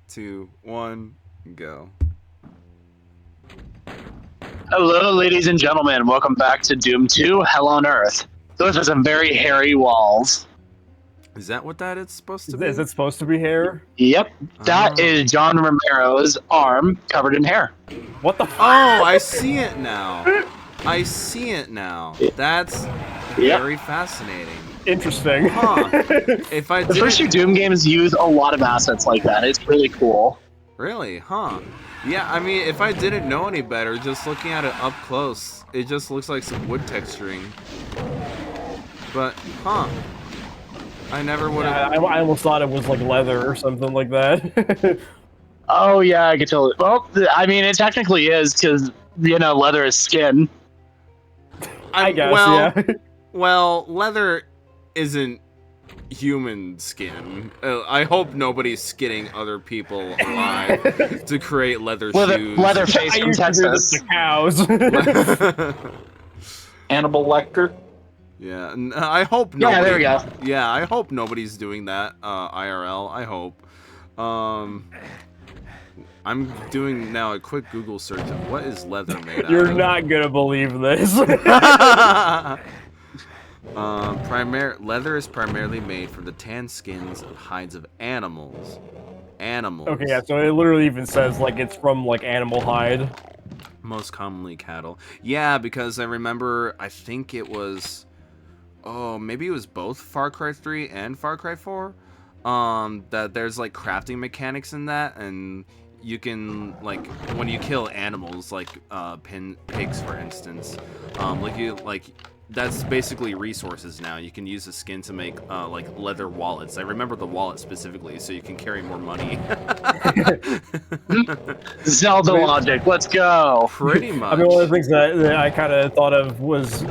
2, 1, go. Hello, ladies and gentlemen. Welcome back to Doom 2, Hell on Earth. Those are some very hairy walls. Is that what that is supposed to be? Is it supposed to be hair? Yep, that is John Romero's arm covered in hair. What the? Oh, I see it now. I see it now. That's very fascinating. Interesting. Huh. If I The first few Doom games use a lot of assets like that. It's really cool. Really? Huh. Yeah, I mean, if I didn't know any better, just looking at it up close, it just looks like some wood texturing. But, huh. I never would have... Yeah, I almost thought it was like leather or something like that. Oh, yeah, I can tell it. Well, I mean, it technically is because, you know, leather is skin. I guess, well, yeah. Well, leather isn't human skin. I hope nobody's skinning other people alive to create leather shoes. Leatherface from Texas. The cows. Hannibal Lecter. Yeah, I hope nobody... Yeah, there we go. Yeah, I hope nobody's doing that, IRL. I hope. I'm doing now a quick Google search of what is leather made out of. You're not gonna believe this. Leather is primarily made from the tan skins of hides of animals. Okay, yeah, so it literally even says, like, it's from, like, animal hide. Most commonly cattle. Yeah, because I remember, I think it was... Oh, maybe it was both Far Cry 3 and Far Cry 4. That there's, like, crafting mechanics in that, and you can, like, when you kill animals, like, pigs, for instance, that's basically resources now. You can use the skin to make, like, leather wallets. I remember the wallet specifically, so you can carry more money. Zelda logic, let's go! Pretty much. I mean, one of the things that I kind of thought of was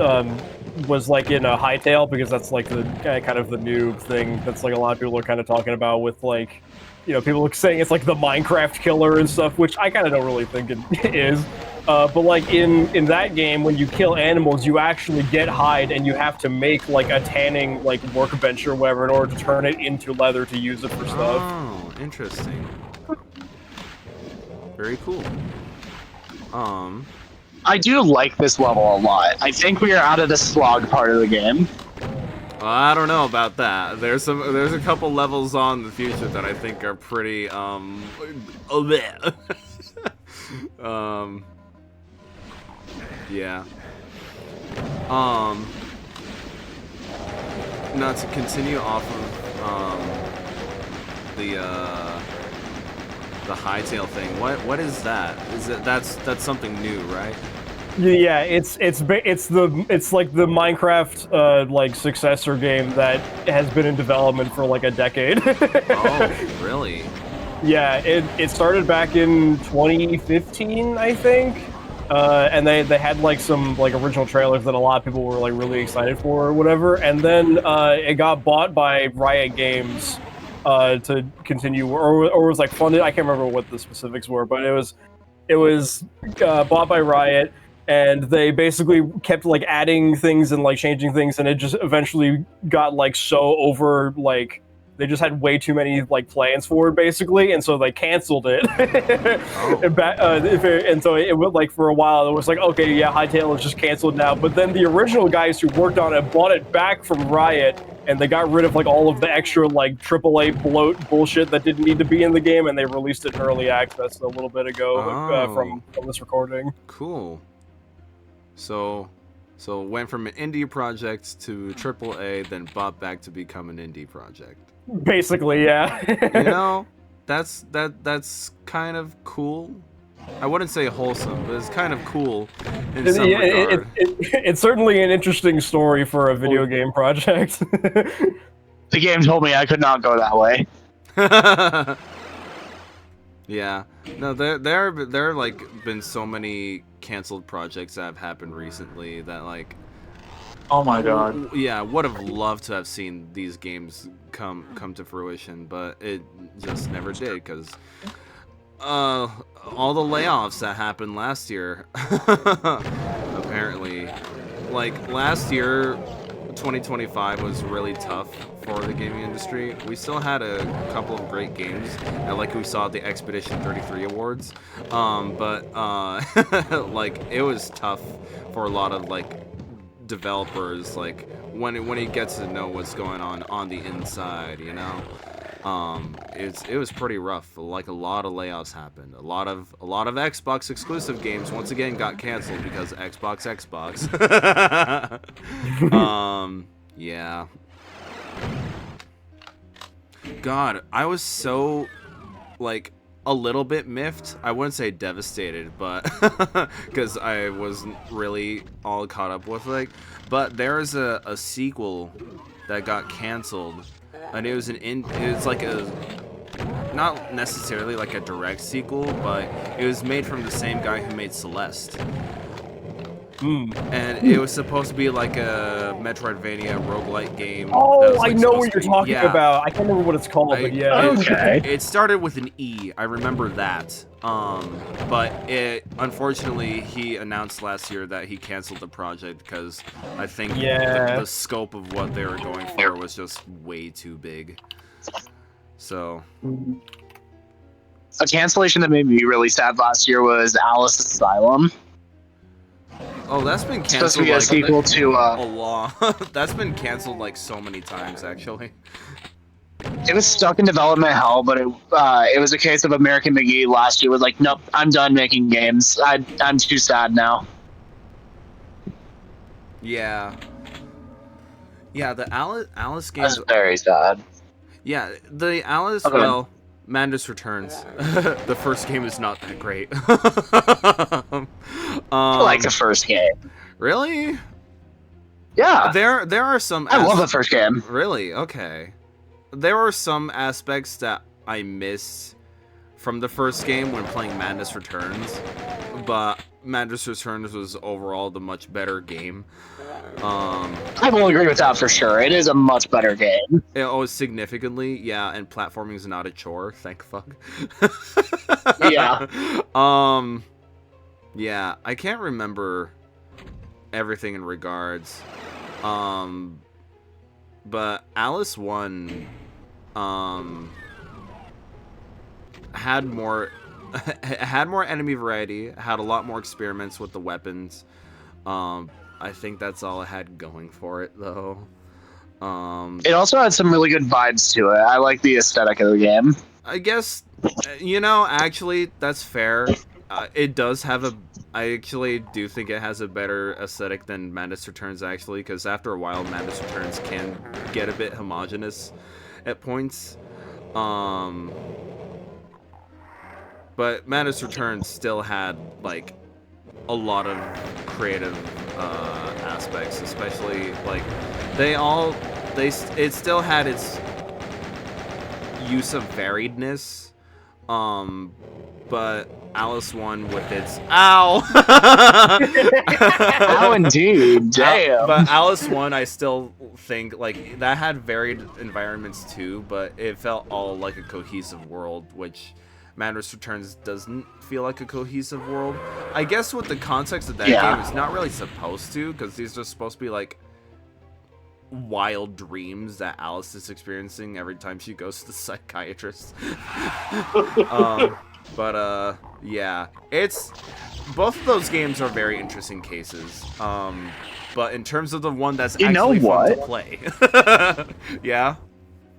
like in a Hightail, because that's like the kind of the new thing that's like a lot of people are kind of talking about with, like, you know, people are saying it's like the Minecraft killer and stuff, which I kind of don't really think it is. But like in that game, when you kill animals, you actually get hide, and you have to make like a tanning like workbench or whatever in order to turn it into leather to use it for stuff. Oh, interesting. Very cool. I do like this level a lot. I think we are out of the slog part of the game. Well, I don't know about that. There's a couple levels on in the future that I think are pretty yeah. Now to continue off of the hightail thing. What is that? Is it that's something new, right? Yeah, it's like the Minecraft like successor game that has been in development for like a decade. Oh, really? Yeah, it started back in 2015, I think. And they had like some like original trailers that a lot of people were like really excited for or whatever, and then it got bought by Riot Games to continue, or was like funded. I can't remember what the specifics were, but it was bought by Riot, and they basically kept like adding things and like changing things, and it just eventually got like so over, like they just had way too many like plans for it basically, and so they canceled it. And so it went like for a while it was like, okay, yeah, Hightail is just canceled now, but then the original guys who worked on it bought it back from Riot, and they got rid of like all of the extra like AAA bloat bullshit that didn't need to be in the game, and they released it in early access a little bit ago from this recording. Cool. So it went from an indie project to AAA, then bought back to become an indie project. Basically, yeah. You know, that's kind of cool. I wouldn't say wholesome, but it's kind of cool in some regard. It's certainly an interesting story for a video game project. The game told me I could not go that way. Yeah. No, there are like been so many canceled projects that have happened recently that, like, oh my god. Yeah, would have loved to have seen these games come to fruition, but it just never did, because all the layoffs that happened last year. Apparently, like last year 2025 was really tough for the gaming industry. We still had a couple of great games, like we saw at the Expedition 33 Awards, but like it was tough for a lot of like developers, like when it gets to know what's going on the inside, you know. It was pretty rough. Like a lot of layoffs happened. A lot of Xbox exclusive games once again got canceled because Xbox. Yeah. God, I was so like a little bit miffed. I wouldn't say devastated, but because I wasn't really all caught up with like. But there's a sequel that got canceled. And it was like a, not necessarily like a direct sequel, but it was made from the same guy who made Celeste. And it was supposed to be like a Metroidvania roguelike game. Oh, like I know what you're talking yeah. about. I can't remember what it's called, but yeah. Okay. It started with an E. I remember that. But unfortunately, he announced last year that he canceled the project because I think the scope of what they were going for was just way too big. So. A cancellation that made me really sad last year was Alice Asylum. Oh, that's been canceled. It's supposed to be a sequel to a lot. That's been canceled like so many times, actually. It was stuck in development hell, but it was a case of American McGee last year was like, nope, I'm done making games. I'm too sad now. Yeah. Yeah, the Alice games. That's very sad. Yeah, the Alice. Okay. Well, Mandus Returns. The first game is not that great. I like the first game. Really? Yeah. There are some. I love the first game. Really? Okay. There are some aspects that I missed from the first game when playing Madness Returns, but Madness Returns was overall the much better game. I will agree with that for sure. It is a much better game. Oh, significantly, yeah, and platforming is not a chore, thank fuck. Yeah. Yeah, I can't remember everything in regards. But Alice 1 had more enemy variety, had a lot more experiments with the weapons. I think that's all it had going for it, though. It also had some really good vibes to it. I like the aesthetic of the game. I guess, you know, actually, that's fair. It does have a... I actually do think it has a better aesthetic than Madness Returns, actually, because after a while, Madness Returns can get a bit homogenous at points. But Madness Returns still had, like, a lot of creative aspects, especially, like, it still had its use of variedness, but Alice 1 with its... Ow! Ow, indeed. Damn. But Alice 1, I still think, like, that had varied environments too, but it felt all like a cohesive world, which Madness Returns doesn't feel like a cohesive world. I guess with the context of that game, it's not really supposed to, because these are supposed to be, like, wild dreams that Alice is experiencing every time she goes to the psychiatrist. Yeah, both of those games are very interesting cases. But in terms of the one that's actually fun to play, yeah.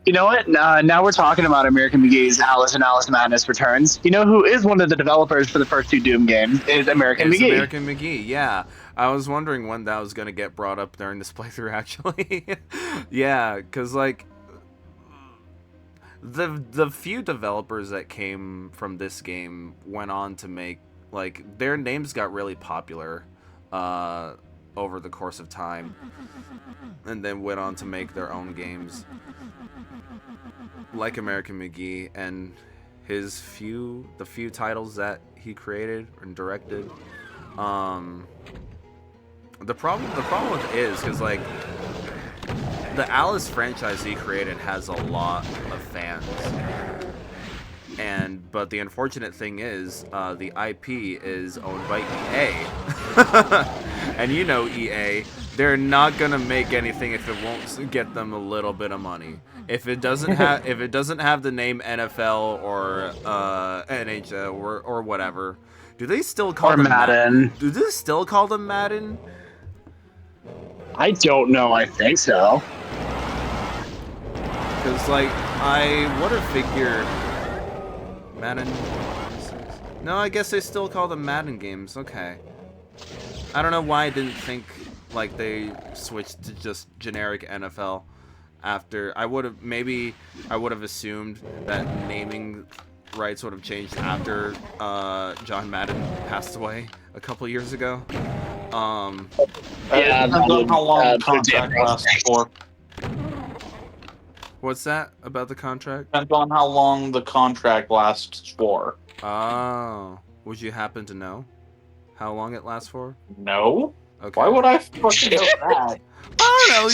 You know what? Now we're talking about American McGee's Alice and Alice Madness Returns. You know who is one of the developers for the first two Doom games? Is American McGee. American McGee, yeah. I was wondering when that was going to get brought up during this playthrough, actually. Yeah, because, like, the few developers that came from this game went on to make, like, their names got really popular over the course of time, and then went on to make their own games, like American McGee, and the few titles that he created and directed. The problem with it is because, like, the Alice franchise he created has a lot of fans, but the unfortunate thing is the IP is owned by EA. And you know EA, they're not gonna make anything if it won't get them a little bit of money. If it doesn't have the name NFL or NHL or whatever, do they still call Or them Madden. Do they still call them Madden? I don't know. I think so. Because like I would have figured Madden. No, I guess they still call them Madden games. Okay. I don't know why I didn't think like they switched to just generic NFL after. I would have assumed that naming rights would have changed after John Madden passed away a couple years ago. Yeah, depends on how long the contract lasts for. What's that about the contract? Depends on how long the contract lasts for. Oh, would you happen to know how long it lasts for? No. Okay. Why would I fucking know that? I don't know.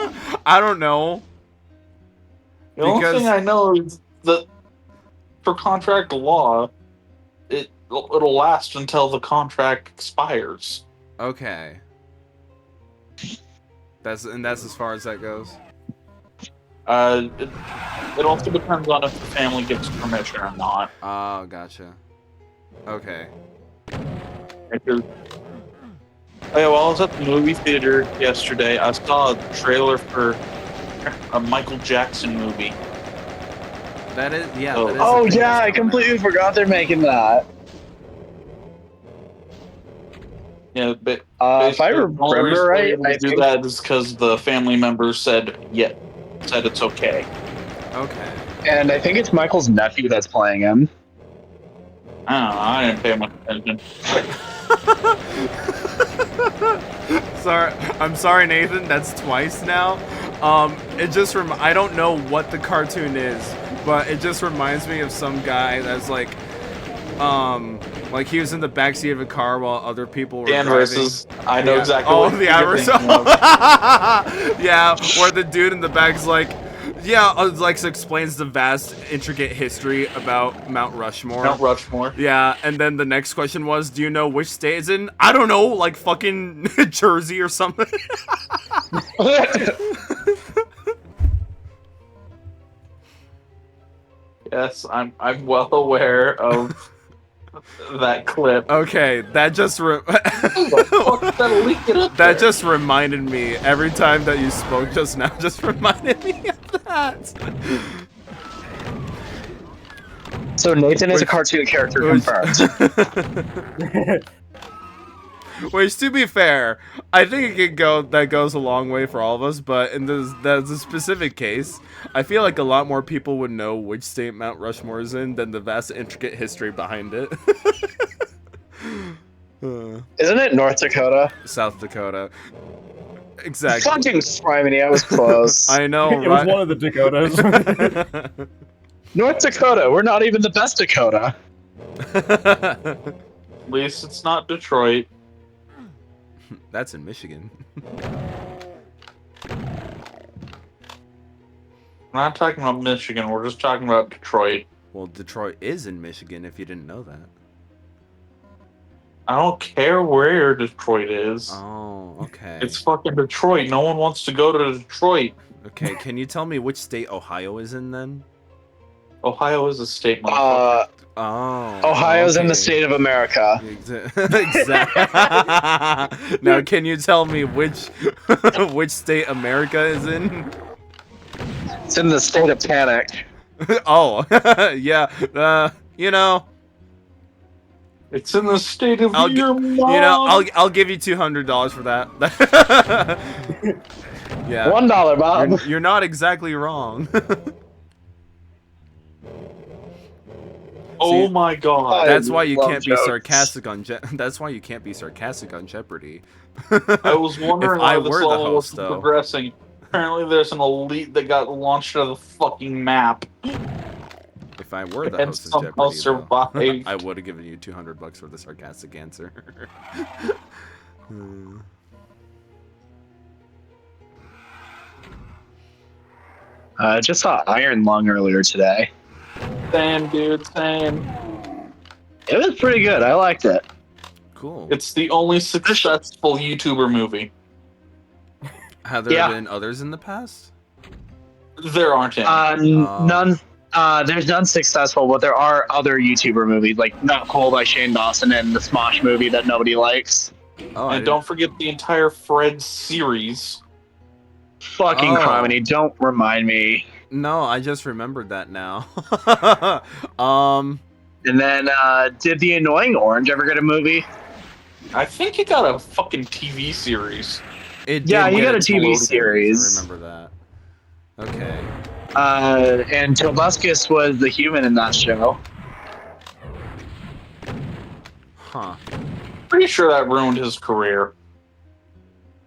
Yeah. I don't know. The only thing I know is that for contract law, it'll last until the contract expires. Okay. That's as far as that goes. It also depends on if the family gives permission or not. Oh, gotcha. Okay. Oh yeah, while I was at the movie theater yesterday, I saw a trailer for a Michael Jackson movie. That is, yeah. Oh. That is Oh a thing yeah, that's I coming completely out. forgot they're making that. Yeah, but If I basically, the only remember reason right, they're able to I do think. that is because the family members said it's okay. Okay. And I think it's Michael's nephew that's playing him. I don't know. I didn't pay much attention. I'm sorry, Nathan. That's twice now. I don't know what the cartoon is, but it just reminds me of some guy that's like he was in the backseat of a car while other people were Dan driving. versus. I know exactly. Oh, what the you're Iverson. thinking of. Yeah, where the dude in the back's like, explains the vast, intricate history about Mount Rushmore. Mount Rushmore. Yeah, and then the next question was, do you know which state it's in? I don't know, like fucking Jersey or something. Yes, I'm well aware of that clip. Okay, that just That just reminded me every time that you spoke just now. Just reminded me of that. So Nathan is a cartoon character confirmed. Which, to be fair, I think that goes a long way for all of us, but in this specific case, I feel like a lot more people would know which state Mount Rushmore is in than the vast, intricate history behind it. Isn't it North Dakota? South Dakota. Exactly. Fucking criminy, I was close. I know, It was one of the Dakotas. North Dakota, we're not even the best Dakota. At least it's not Detroit. That's in Michigan. We're not talking about Michigan. We're just talking about Detroit. Well, Detroit is in Michigan, if you didn't know that. I don't care where Detroit is. Oh, okay. It's fucking Detroit. No one wants to go to Detroit. Okay, can you tell me which state Ohio is in then? Ohio is a state, motherfucker. Oh. Ohio's in the okay. state of America. Exactly. Now, can you tell me which state America is in? It's in the state of panic. Oh, yeah. It's in the state of I'll your mom. I'll give you $200 for that. Yeah. $1, Bob. You're not exactly wrong. Oh See, my god. That's why you love can't jokes. be sarcastic on That's why you can't be sarcastic on Jeopardy. I was wondering If why I this were the level was host, though. progressing. Apparently there's an elite that got launched out of the fucking map. If I were the And host of somehow Jeopardy, though, survived. I would have given you $200 for the sarcastic answer. I just saw Iron Lung earlier today. Same, dude, same. It was pretty good. I liked it. Cool. It's the only successful YouTuber movie. Have there been others in the past? There aren't any. None. There's none successful, but there are other YouTuber movies, like Not Cool by Shane Dawson and the Smosh movie that nobody likes. Oh, and don't forget the entire Fred series. Fucking Criminy, don't remind me. No, I just remembered that now. And then, did The Annoying Orange ever get a movie? I think it got a fucking TV series. It Yeah, did you get got a TV series. I remember that. Okay. And Tobuscus was the human in that show. Huh. Pretty sure that ruined his career.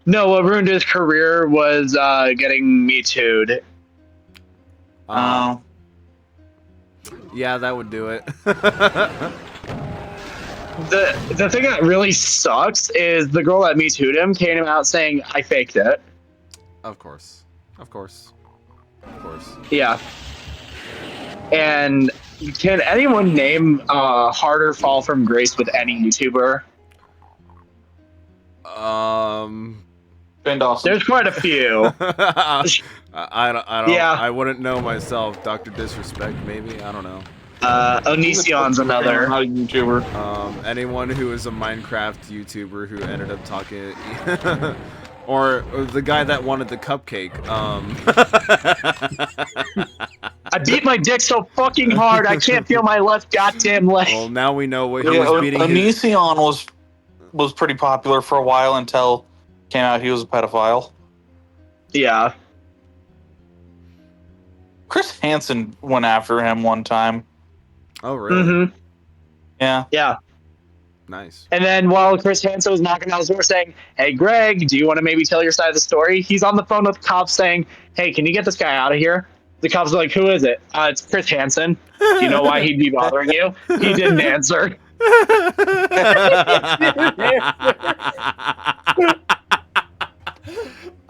No, what ruined his career was getting Me Too'd. Yeah, that would do it. The thing that really sucks is the girl that Me Too'd him came out saying, I faked it. Of course. Of course. Of course. Yeah. And can anyone name Harder Fall from Grace with any YouTuber? Ben Dawson. There's quite a few. I don't. Yeah. I wouldn't know myself. Dr. Disrespect, maybe. I don't know. Onision's another. Not a YouTuber. Anyone who is a Minecraft YouTuber who ended up talking, or the guy that wanted the cupcake. I beat my dick so fucking hard I can't feel my left goddamn leg. Well, now we know what he was beating. Onision was pretty popular for a while until it came out he was a pedophile. Yeah. Chris Hansen went after him one time. Oh, really? Mm-hmm. Yeah. Yeah. Nice. And then while Chris Hansen was knocking on his door saying, hey, Greg, do you want to maybe tell your side of the story? He's on the phone with the cops saying, hey, can you get this guy out of here? The cops are like, who is it? It's Chris Hansen. Do you know why he'd be bothering you? He didn't answer.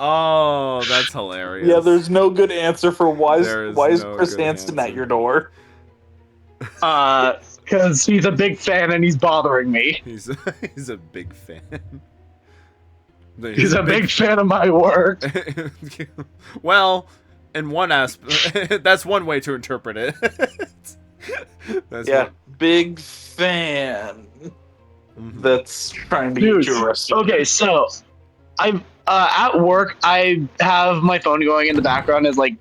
Oh, that's hilarious. Yeah, there's no good answer for why is no Chris good Hansen answer. at your door? Because he's a big fan and he's bothering me. He's a big fan. He's a big fan of my work. Well, in one aspect, that's one way to interpret it. Big fan. That's trying to Dude, get you arrested. Okay, so I'm at work. I have my phone going in the background as like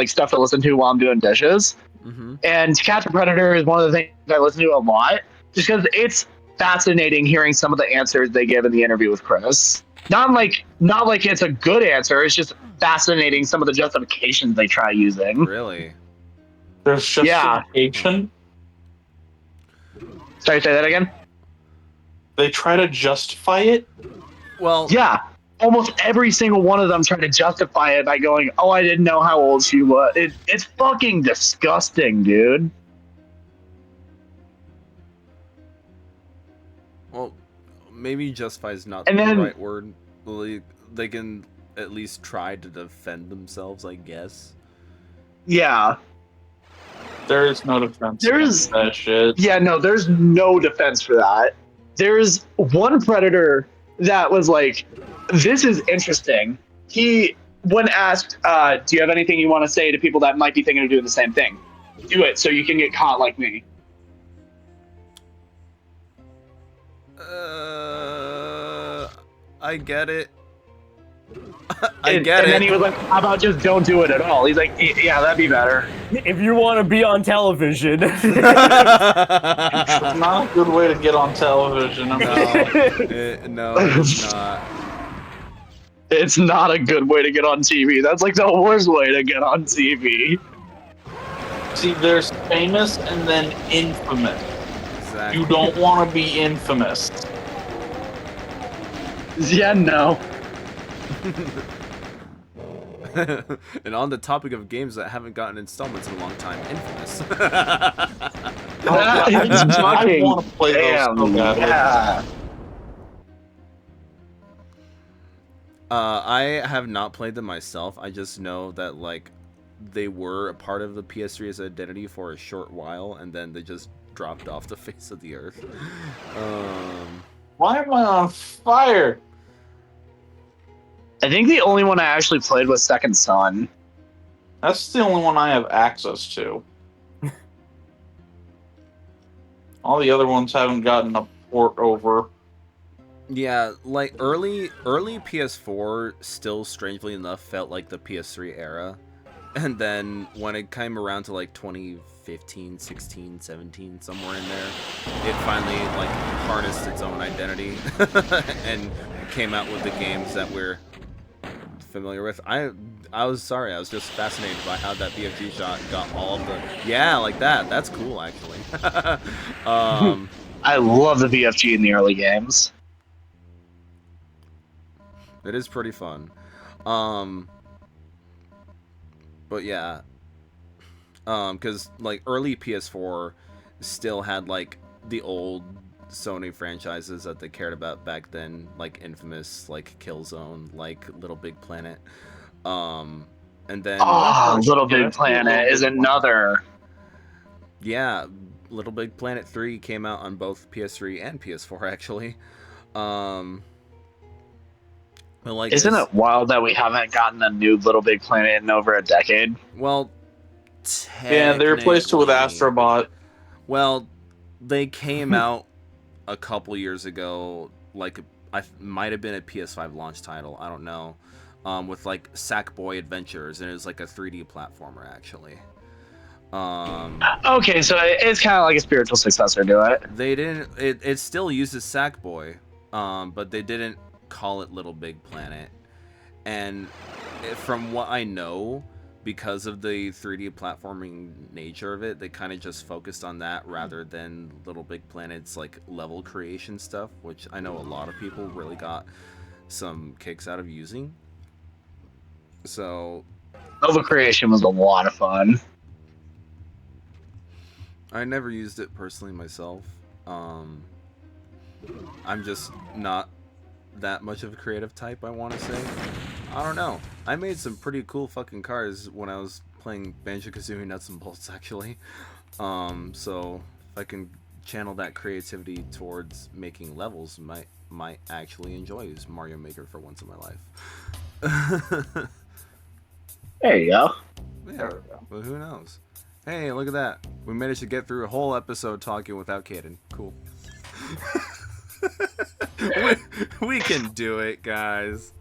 stuff to listen to while I'm doing dishes. Mm-hmm. And To Catch a Predator is one of the things I listen to a lot, just because it's fascinating hearing some of the answers they give in the interview with Chris. Not like it's a good answer. It's just fascinating some of the justifications they try using. Really? There's justification. Sorry, say that again. They try to justify it. Well, yeah. Almost every single one of them try to justify it by going, "Oh, I didn't know how old she was." It's fucking disgusting, dude. Well, maybe justify is not And the then- right word. They can at least try to defend themselves, I guess. Yeah. There is no defense. There's that shit. Yeah, no, there's no defense for that. There's one Predator that was like, this is interesting. He, when asked, do you have anything you want to say to people that might be thinking of doing the same thing? Do it so you can get caught like me. I get it. And then he was like, how about just don't do it at all? He's like, yeah, that'd be better. If you want to be on television. It's not a good way to get on television. No, it's not. It's not a good way to get on TV. That's like the worst way to get on TV. See, there's famous and then infamous. Exactly. You don't want to be infamous. Yeah, no. And on the topic of games that haven't gotten installments in a long time, Infamous. I want to play those so badly. Yeah. I have not played them myself. I just know that like they were a part of the PS3's identity for a short while, and then they just dropped off the face of the earth. Why am I on fire? I think the only one I actually played was Second Son. That's the only one I have access to. All the other ones haven't gotten a port over. Yeah, like early PS4 still strangely enough felt like the PS3 era. And then when it came around to like 2015, 16, 17, somewhere in there, it finally like harnessed its own identity and came out with the games that we're familiar with. I was sorry, I was just fascinated by how that BFG shot got all of the like that. That's cool actually. I love the BFG in the early games. It is pretty fun. But yeah, because like early PS4 still had like the old Sony franchises that they cared about back then, like Infamous, like Killzone, like Little Big Planet. And then Little Big Planet is another. Yeah, Little Big Planet 3 came out on both PS3 and PS4 actually. But like, isn't it wild that we haven't gotten a new Little Big Planet in over a decade? Well, yeah, they replaced it with Astrobot. Well, they came out a couple years ago, like I might have been a PS5 launch title, I don't know, with like Sackboy Adventures, and it was like a 3D platformer actually. Okay, so it's kind of like a spiritual successor to it. They didn't. It still uses Sackboy, but they didn't call it Little Big Planet. And from what I know, because of the 3D platforming nature of it, they kind of just focused on that rather than Little Big Planet's like level creation stuff, which I know a lot of people really got some kicks out of using. So level creation was a lot of fun. I never used it personally myself. I'm just not that much of a creative type, I want to say. I don't know. I made some pretty cool fucking cars when I was playing Banjo-Kazooie Nuts and Bolts, actually. So if I can channel that creativity towards making levels, might actually enjoy Mario Maker for once in my life. There you go. Yeah, but who knows? Hey, look at that. We managed to get through a whole episode talking without Caden. Cool. we can do it, guys.